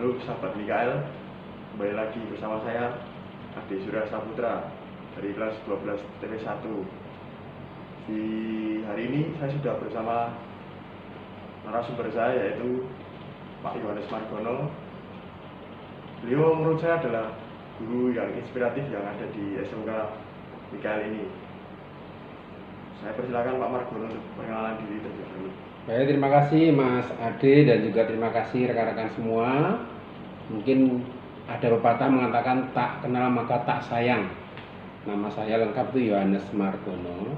Halo sahabat Mikael, kembali lagi bersama saya Adi Surya Saputra dari kelas 12 TP1. Di hari ini saya sudah bersama narasumber saya, yaitu Pak Yohanes Margono. Beliau menurut saya adalah guru yang inspiratif yang ada di SMK Mikael ini. Saya persilakan Pak Margono untuk perkenalan diri terlebih dahulu. Baik, terima kasih Mas Ade dan juga terima kasih rekan-rekan semua. Mungkin ada pepatah mengatakan tak kenal maka tak sayang. Nama saya lengkap itu Yohanes Margono.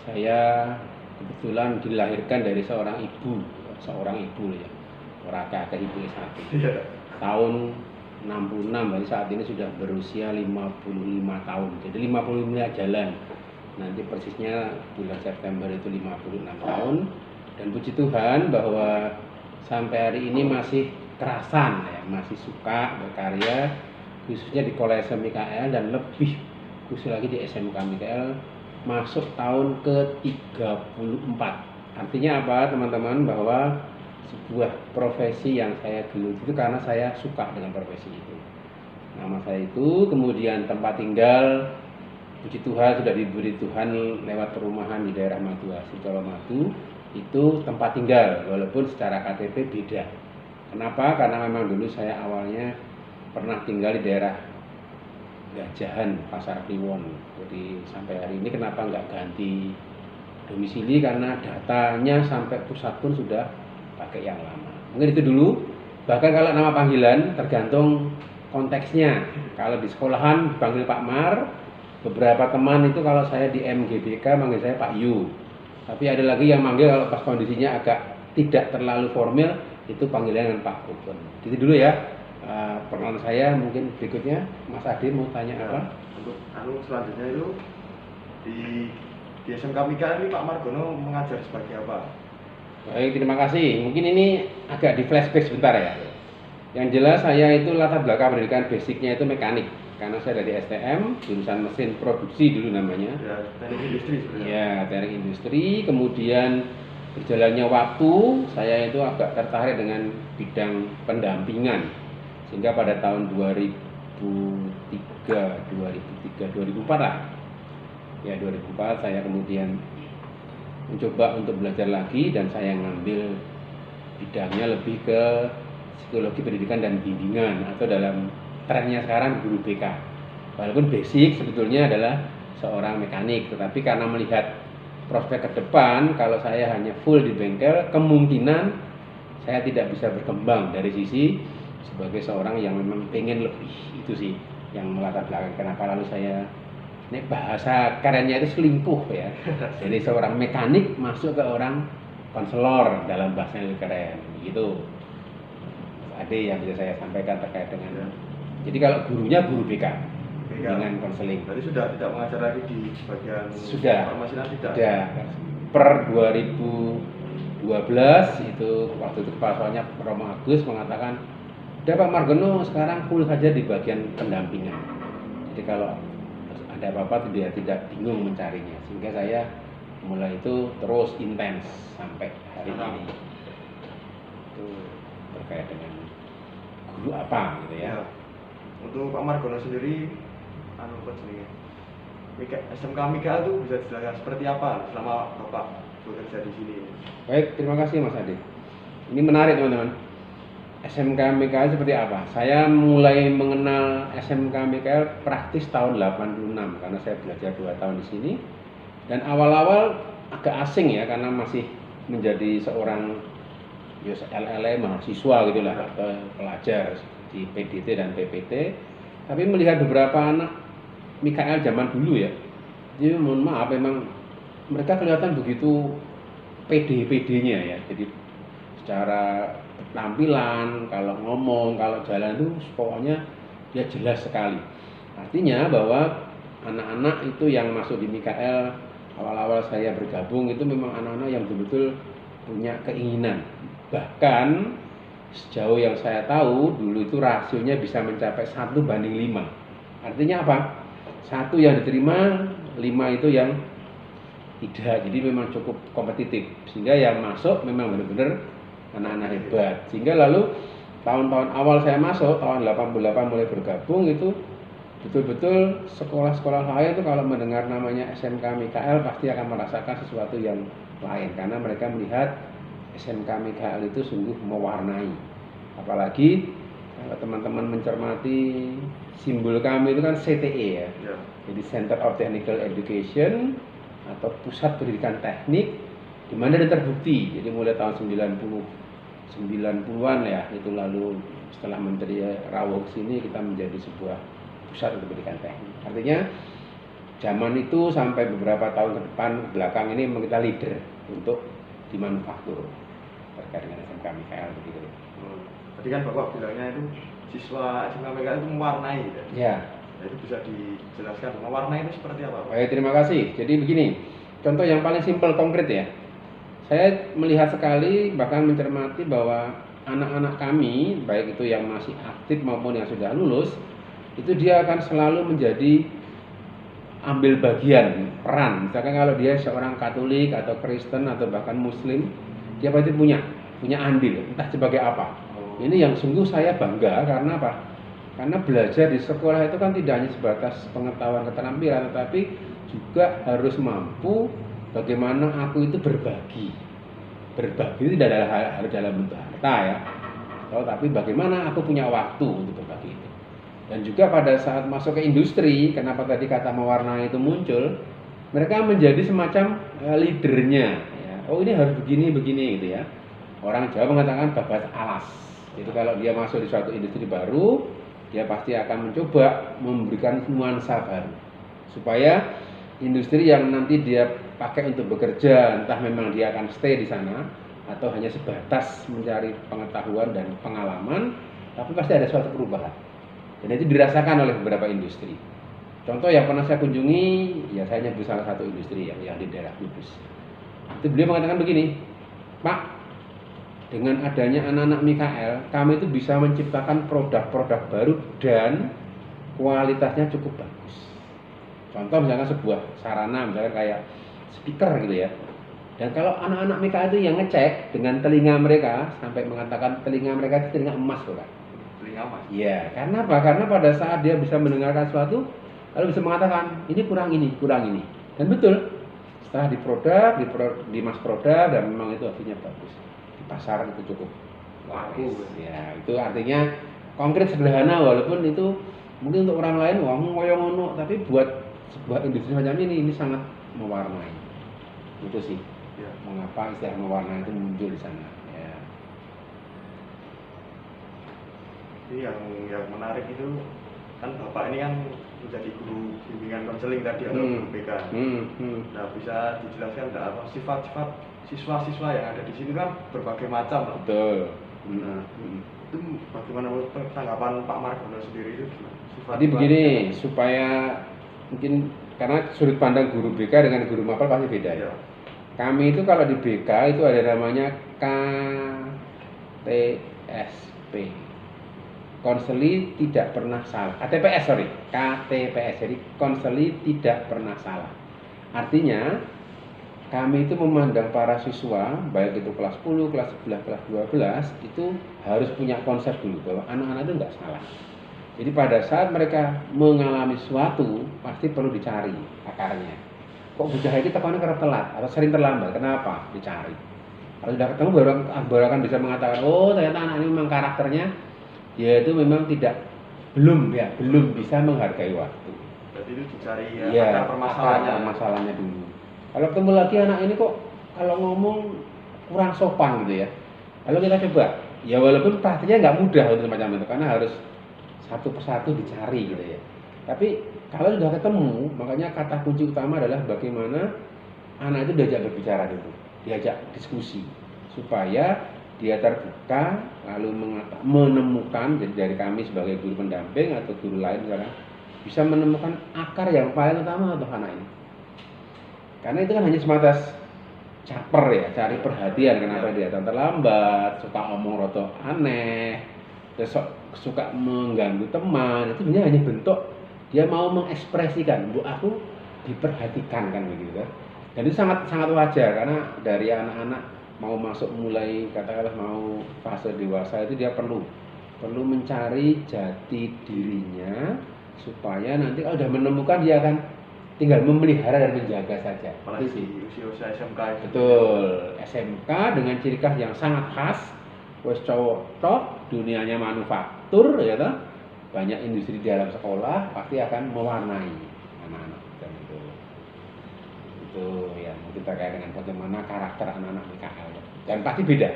Saya kebetulan dilahirkan dari seorang ibu ya. Orang kakek ibu satu. Tahun 66, berarti saat ini sudah berusia 55 tahun. Jadi 55 jalan. Nanti persisnya bulan September itu 56 tahun. Dan puji Tuhan bahwa sampai hari ini masih kerasan ya, masih suka berkarya khususnya di Kolese Mikael dan lebih khusus lagi di SMK Mikael masuk tahun ke-34. Artinya apa teman-teman? Bahwa sebuah profesi yang saya geluti itu karena saya suka dengan profesi itu. Nama saya itu, kemudian tempat tinggal puji Tuhan sudah diberi Tuhan lewat perumahan di daerah Maduasih, Colomadu. Itu tempat tinggal walaupun secara KTP beda. Kenapa? Karena memang dulu saya awalnya pernah tinggal di daerah Gajahan, Pasar Kliwon. Jadi sampai hari ini kenapa nggak ganti domisili, karena datanya sampai pusat pun sudah pakai yang lama. Mungkin itu dulu. Bahkan kalau nama panggilan tergantung konteksnya. Kalau di sekolahan dipanggil Pak Mar, beberapa teman itu kalau saya di MGBK manggil saya Pak Yu. Tapi ada lagi yang manggil kalau pas kondisinya agak tidak terlalu formal, itu panggilan dengan Pak Kupon. Gitu dulu ya. Perkenalan saya. Mungkin berikutnya Mas Adi mau tanya apa? Untuk selanjutnya itu di SMK Mikael ini Pak Margono mengajar sebagai apa? Baik, terima kasih. Mungkin ini agak di flashback sebentar ya. Yang jelas saya itu latar belakang pendidikan basicnya itu mekanik. Karena saya dari STM, jurusan mesin produksi dulu namanya. Ya, teknik industri sebenarnya. Ya, teknik industri. Kemudian berjalannya waktu, saya itu agak tertarik dengan bidang pendampingan. Sehingga pada tahun 2004 lah. Ya, 2004 saya kemudian mencoba untuk belajar lagi dan saya ngambil bidangnya lebih ke psikologi pendidikan dan bimbingan, atau dalam trennya sekarang guru BK. Walaupun basic sebetulnya adalah seorang mekanik, tetapi karena melihat prospek ke depan, kalau saya hanya full di bengkel, kemungkinan saya tidak bisa berkembang dari sisi sebagai seorang yang memang pengen lebih. Itu sih yang melatar belakang kenapa lalu saya, ini bahasa kerennya itu selingkuh ya. Jadi seorang mekanik masuk ke orang konselor dalam bahasa yang keren gitu. Ada yang bisa saya sampaikan terkait dengan jadi kalau gurunya guru BK dengan konseling. Berarti sudah tidak mengajar lagi di bagian farmasinan, tidak? Sudah. Per 2012 itu waktu itu kepala sekolahnya Romo Agus mengatakan, "Udah Pak Margono sekarang full saja di bagian pendampingan." Jadi kalau ada apa-apa dia tidak bingung mencarinya. Sehingga saya mulai itu terus intens sampai hari ini. Itu terkait dengan guru apa gitu ya. Untuk Pak Margono sendiri, SMK Mikael itu bisa dijelaskan seperti apa selama Bapak bekerja di sini? Baik, terima kasih Mas Adi. Ini menarik teman-teman. SMK Mikael seperti apa? Saya mulai mengenal SMK Mikael praktis tahun 86 karena saya belajar 2 tahun di sini. Dan awal-awal agak asing ya, karena masih menjadi seorang ya LLM mahasiswa gitulah atau pelajar di PDT dan PPT, tapi melihat beberapa anak Mikael zaman dulu ya, jadi mohon maaf memang mereka kelihatan begitu PD-PD-nya ya, jadi secara tampilan, kalau ngomong, kalau jalan itu pokoknya ya jelas sekali. Artinya bahwa anak-anak itu yang masuk di Mikael awal-awal saya bergabung itu memang anak-anak yang betul-betul punya keinginan. Bahkan sejauh yang saya tahu dulu itu rasionya bisa mencapai 1:5. Artinya apa? 1 yang diterima, 5 itu yang tidak. Jadi memang cukup kompetitif. Sehingga yang masuk memang benar-benar anak-anak hebat. Sehingga lalu tahun-tahun awal saya masuk, tahun 88 mulai bergabung itu betul-betul sekolah-sekolah lain itu kalau mendengar namanya SMK Mikael pasti akan merasakan sesuatu yang lain karena mereka melihat SMK Mikael itu sungguh mewarnai. Apalagi kalau teman-teman mencermati simbol kami itu kan CTE ya. Jadi Center of Technical Education atau Pusat Pendidikan Teknik, di mana ada terbukti. Jadi mulai tahun 90-an ya, itu lalu setelah Menteri Rawuh sini kita menjadi sebuah pusat pendidikan teknik. Artinya zaman itu sampai beberapa tahun ke depan belakang ini memang kita leader untuk di manufaktur terkait dengan SMK Mikael begitu. Tadi kan Bapak bilangnya itu siswa SMK Mikael itu mewarnai gitu. Ya. Nah, itu bisa dijelaskan mewarnai itu seperti apa, Pak? Baik, terima kasih. Jadi begini, contoh yang paling simpel konkret ya. Saya melihat sekali bahkan mencermati bahwa anak-anak kami baik itu yang masih aktif maupun yang sudah lulus itu dia akan selalu menjadi ambil bagian peran. Misalkan kalau dia seorang Katolik atau Kristen atau bahkan Muslim, dia pasti punya andil, entah sebagai apa. Ini yang sungguh saya bangga karena apa? Karena belajar di sekolah itu kan tidak hanya sebatas pengetahuan keterampilan, tetapi juga harus mampu bagaimana aku itu berbagi. Berbagi itu tidak harus dalam bentuk harta ya, tapi bagaimana aku punya waktu untuk berbagi itu. Dan juga pada saat masuk ke industri, kenapa tadi kata mewarnai itu muncul, mereka menjadi semacam leadernya. Ya. Oh ini harus begini gitu ya. Orang Jawa mengatakan babas alas. Itu kalau dia masuk di suatu industri baru, dia pasti akan mencoba memberikan nuansa baru. Supaya industri yang nanti dia pakai untuk bekerja, entah memang dia akan stay di sana, atau hanya sebatas mencari pengetahuan dan pengalaman, tapi pasti ada suatu perubahan. Dan itu dirasakan oleh beberapa industri. Contoh yang pernah saya kunjungi, ya saya nyebut salah satu industri yang di daerah Kudus. Itu beliau mengatakan begini, Pak, dengan adanya anak-anak Mikael, kami itu bisa menciptakan produk-produk baru dan kualitasnya cukup bagus. Contoh misalkan sebuah sarana, misalkan kayak speaker gitu ya. Dan kalau anak-anak Mikael itu yang ngecek dengan telinga mereka, sampai mengatakan telinga mereka itu telinga emas loh Pak. Iya, karena apa? Karena pada saat dia bisa mendengarkan sesuatu, lalu bisa mengatakan ini kurang ini. Dan betul, setelah di mass produk dan memang itu artinya bagus. Di pasar itu cukup laku. Ya, itu artinya konkret sederhana walaupun itu mungkin untuk orang lain wah ngoyo ngono, tapi buat sebuah industri macam ini sangat mewarnai. Itu sih. Ya. Mengapa istilah mewarnai itu muncul di sana. Jadi yang menarik itu kan Bapak ini kan menjadi guru bimbingan konseling tadi atau guru BK. Nah bisa dijelaskan enggak apa sifat-sifat siswa-siswa yang ada di sini kan berbagai macam. Betul. Nah itu bagaimana tanggapan Pak Margono sendiri itu gimana? Jadi begini supaya mungkin karena sudut pandang guru BK dengan guru mapel pasti beda ya. Kami itu kalau di BK itu ada namanya KTSP. Konseli tidak pernah salah. KTPS. Jadi konseli tidak pernah salah. Artinya kami itu memandang para siswa baik itu kelas 10, kelas 11, kelas 12 itu harus punya konsep dulu bahwa anak-anak itu enggak salah. Jadi pada saat mereka mengalami sesuatu pasti perlu dicari akarnya. Kok bocah ini tekannya karena telat atau sering terlambat? Kenapa? Dicari. Kalau sudah ketemu baru akan bisa mengatakan, oh ternyata anak ini memang karakternya ya itu memang belum bisa menghargai waktu. Jadi itu dicari ya, permasalahannya dulu. Kalau ketemu lagi anak ini kok kalau ngomong kurang sopan gitu ya. Kalau kita coba, ya walaupun pastinya nggak mudah untuk semacam itu karena harus satu persatu dicari gitu ya. Tapi kalau sudah ketemu, makanya kata kunci utama adalah bagaimana anak itu diajak berbicara dulu, diajak diskusi supaya dia terbuka lalu menemukan, jadi dari kami sebagai guru pendamping atau guru lain sekarang bisa menemukan akar yang paling utama untuk anak ini. Karena itu kan hanya sebatas caper ya, cari perhatian kenapa dia datang terlambat, suka omong roto aneh, terus suka mengganggu teman, itu sebenarnya hanya bentuk dia mau mengekspresikan, bu aku diperhatikan kan begitu kan. Dan itu sangat sangat wajar karena dari anak-anak mau masuk mulai katakanlah mau fase dewasa itu dia perlu mencari jati dirinya supaya nanti kalau sudah menemukan dia akan tinggal memelihara dan menjaga saja. Apalagi di usia SMK. Betul, SMK dengan ciri khas yang sangat khas. Wes cowok tok, dunianya manufaktur ya toh. Banyak industri di dalam sekolah pasti akan mewarnai anak-anak dan itu yang mungkin terkait dengan bagaimana karakter anak-anak PKL dan pasti beda,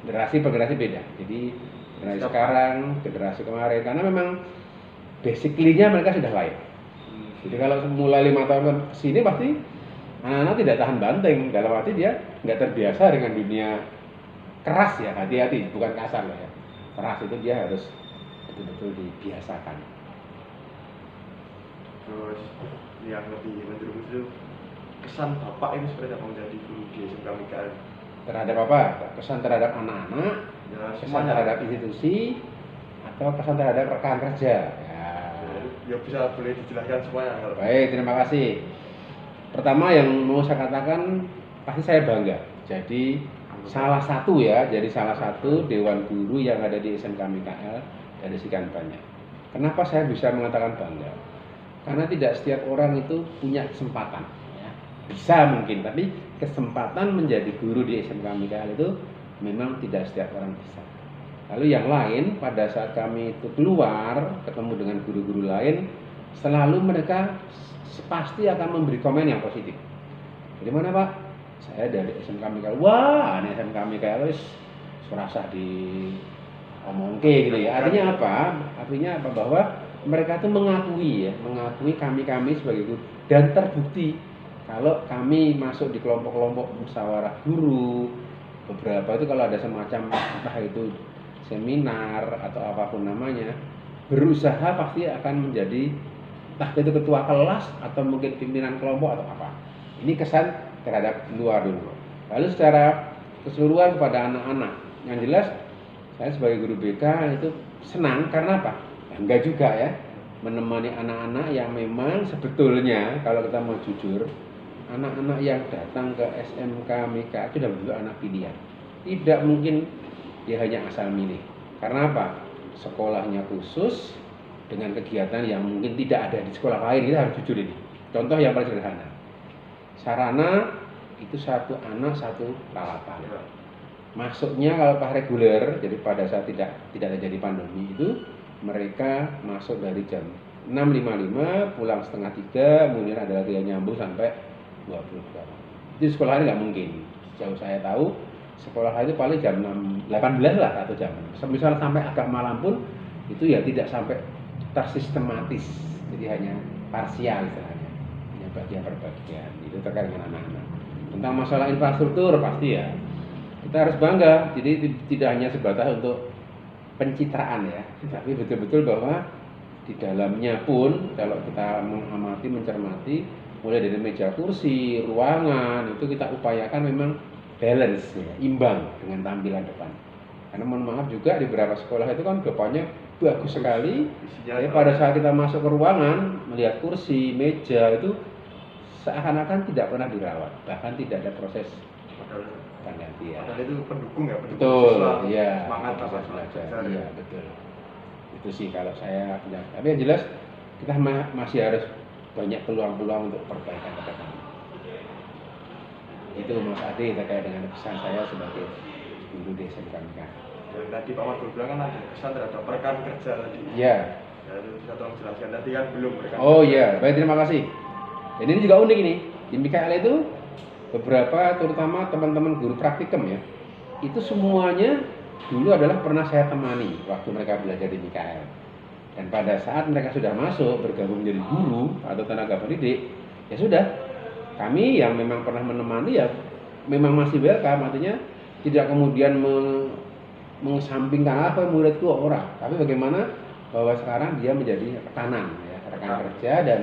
generasi per generasi beda. Jadi generasi sekarang, generasi kemarin karena memang basically-nya mereka sudah lain. Jadi kalau mulai 5 tahun ke sini pasti anak-anak tidak tahan banting, dalam arti dia nggak terbiasa dengan dunia keras ya, hati-hati, bukan kasar loh ya. Keras itu dia harus betul-betul dibiasakan. Terus yang lebih menjerumus itu kesan bapak ini seperti apa menjadi guru di SMK PKL? Terhadap apa? Kesan terhadap anak-anak, Ya, kesan terhadap institusi, atau kesan terhadap rekan kerja. Ya bisa boleh dijelaskan semuanya kalau. Baik, terima kasih. Pertama yang mau saya katakan pasti saya bangga. Jadi salah satu dewan guru yang ada di SMK PKL dari sekian banyak. Kenapa saya bisa mengatakan bangga? Karena tidak setiap orang itu punya kesempatan. Ya. Bisa mungkin, tapi kesempatan menjadi guru di SMK PKL itu memang tidak setiap orang bisa. Lalu yang lain pada saat kami itu keluar ketemu dengan guru-guru lain, selalu mereka pasti akan memberi komen yang positif. Dari mana Pak? Saya dari SMK PKL. Wah, ini SMK PKL wis serasa di omongke gitu ya. Artinya apa? Artinya apa? Bahwa mereka itu mengakui kami sebagai guru dan terbukti kalau kami masuk di kelompok-kelompok musyawarah guru, beberapa itu kalau ada semacam entah itu seminar atau apapun namanya, berusaha pasti akan menjadi entah itu ketua kelas atau mungkin pimpinan kelompok atau apa. Ini kesan terhadap luar dulu. Lalu secara keseluruhan kepada anak-anak, yang jelas saya sebagai guru BK itu senang karena apa? Bangga juga ya menemani anak-anak yang memang sebetulnya kalau kita mau jujur, anak-anak yang datang ke SMK MIK itu sudah bentuk anak pilihan. Tidak mungkin dia hanya asal milih. Karena apa? Sekolahnya khusus dengan kegiatan yang mungkin tidak ada di sekolah lain. Kita harus jujur ini. Contoh yang paling sederhana. Sarana itu satu anak satu peralatan. Masuknya kalau pas reguler, jadi pada saat tidak terjadi pandemi itu mereka masuk dari jam 6.55 pulang setengah 3, kemudian ada lagi yang nyambung sampai 20 jam. Di sekolah lain nggak mungkin. Jauh saya tahu sekolah itu paling jam 18 lah 1 jam. Misalnya sampai agak malam pun itu ya tidak sampai tersistematis. Jadi hanya parsial istilahnya. Hanya bagian per bagian. Itu terkait dengan anak-anak. Tentang masalah infrastruktur pasti ya. Kita harus bangga. Jadi tidak hanya sebatas untuk pencitraan ya, tapi betul-betul bahwa di dalamnya pun kalau kita mengamati, mencermati mulai dari meja kursi, ruangan itu kita upayakan memang balance ya, imbang dengan tampilan depan. Karena mohon maaf juga di beberapa sekolah itu kan depannya bagus sekali. Tapi pada saat kita masuk ke ruangan melihat kursi, meja itu seakan-akan tidak pernah dirawat, bahkan tidak ada proses penggantian. Padahal itu pendukung ya, pendukung betul, siswa, iya, semangat apa belajar. belajar. Iya, betul. Itu sih kalau saya punya. Tapi yang jelas kita masih harus banyak peluang-peluang untuk perbaikan ke depan. Itu Mas Ade terkait dengan pesan saya sebagai guru di SMK MIK. Yang tadi Pak Mas bilang kan ada kesan terhadap rekan kerja tadi. Iya. Ya, itu bisa tolong jelaskan tadi kan belum rekan. Oh iya, baik, terima kasih. Dan ini juga unik ini. Di MIKL itu beberapa terutama teman-teman guru praktikum ya. itu semuanya dulu adalah pernah saya temani waktu mereka belajar di Mikael. Dan pada saat mereka sudah masuk bergabung menjadi guru atau tenaga pendidik, ya sudah, kami yang memang pernah menemani ya memang masih welcome, artinya tidak kemudian mengesampingkan apa muridku orang, tapi bagaimana bahwa sekarang dia menjadi rekanan ya, rekan kerja, dan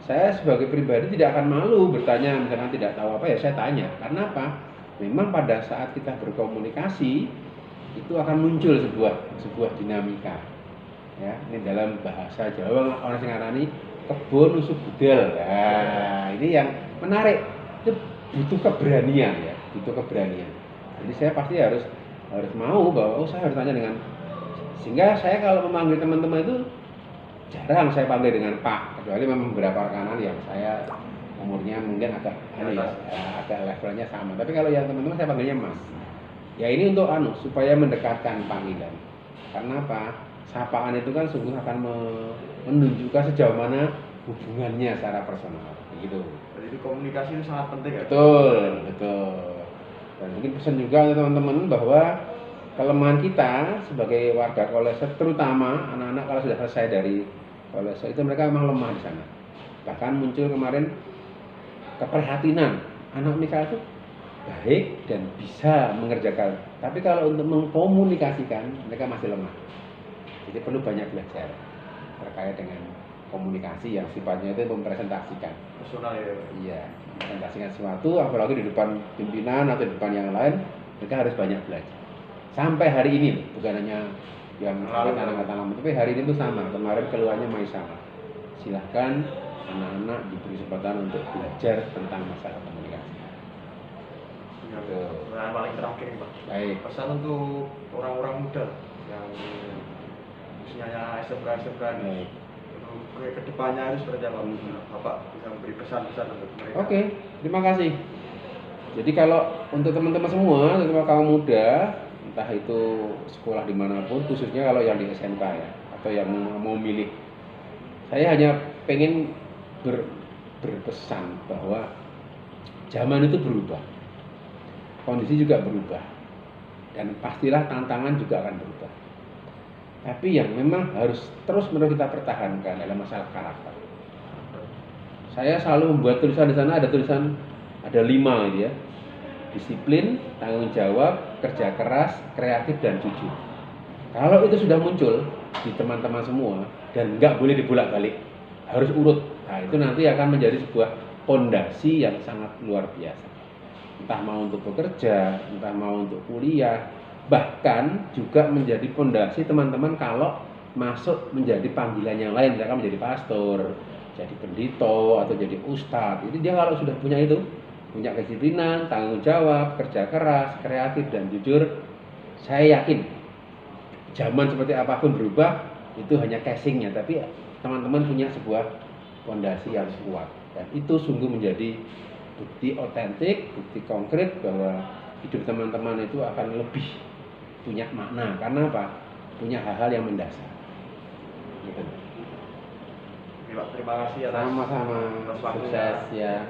saya sebagai pribadi tidak akan malu bertanya, misalkan tidak tahu apa ya saya tanya, karena apa? Memang pada saat kita berkomunikasi itu akan muncul sebuah dinamika ya, ini dalam bahasa Jawa orang sing ngarani kebon nusuk budal. Nah, ini yang menarik, itu butuh keberanian ya, butuh keberanian. Jadi saya pasti harus mau bahwa saya harus tanya dengan, sehingga saya kalau memanggil teman-teman itu jarang saya panggil dengan Pak, kecuali memang beberapa rekanan yang saya umurnya mungkin agak agak levelnya sama, tapi kalau yang teman-teman saya panggilnya Mas. Ya ini untuk supaya mendekatkan panggilan, karena apa? Sapaan itu kan sungguh akan menunjukkan sejauh mana hubungannya secara personal, gitu. Jadi komunikasi itu sangat penting ya. Betul. Dan mungkin pesan juga untuk teman-teman bahwa kelemahan kita sebagai warga Kolese, terutama anak-anak kalau sudah selesai dari Kolese itu mereka memang lemah di sana. Bahkan muncul kemarin keprihatinan, anak Mikael itu baik dan bisa mengerjakan, tapi kalau untuk mengkomunikasikan mereka masih lemah. Jadi perlu banyak belajar terkait dengan komunikasi yang sifatnya itu mempresentasikan. Personal ya. Iya, mempresentasikan sesuatu, apalagi di depan pimpinan atau di depan yang lain, mereka harus banyak belajar. Sampai hari ini, bukan hanya yang angkatan, tapi hari ini tuh sama. Kemarin keluarnya masih sama. Silahkan anak-anak diberi kesempatan untuk belajar tentang masalah komunikasi. Nah, paling terakhir Pak. Baik. Pesan untuk orang-orang muda yang usianya SMK nih. Ke depannya harus seperti apa? Bapak bisa memberi pesan-pesan untuk mereka. Oke, terima kasih. Jadi kalau untuk teman-teman semua, terutama kaum muda, entah itu sekolah dimanapun, khususnya kalau yang di SMK ya, atau yang mau milih, saya hanya pengen berpesan bahwa zaman itu berubah, kondisi juga berubah, dan pastilah tantangan juga akan berubah. Tapi yang memang harus terus-menerus kita pertahankan adalah masalah karakter. Saya selalu membuat tulisan di sana, ada 5 gitu ya. Disiplin, tanggung jawab, kerja keras, kreatif, dan jujur. Kalau itu sudah muncul di teman-teman semua dan nggak boleh dibolak-balik, harus urut. Nah, itu nanti akan menjadi sebuah pondasi yang sangat luar biasa. Entah mau untuk bekerja, entah mau untuk kuliah, bahkan juga menjadi pondasi teman-teman kalau masuk menjadi panggilan yang lain, misalkan menjadi pastor, jadi pendito, atau jadi ustadz. Jadi dia kalau sudah punya itu, punya kedisiplinan, tanggung jawab, kerja keras, kreatif, dan jujur, saya yakin zaman seperti apapun berubah, itu hanya casingnya, tapi teman-teman punya sebuah pondasi yang kuat, dan itu sungguh menjadi bukti otentik, bukti konkret bahwa hidup teman-teman itu akan lebih punya makna. Karena apa? Punya hal-hal yang mendasar. Gitu. Terima kasih atas Sama-sama. waktunya. Sukses ya.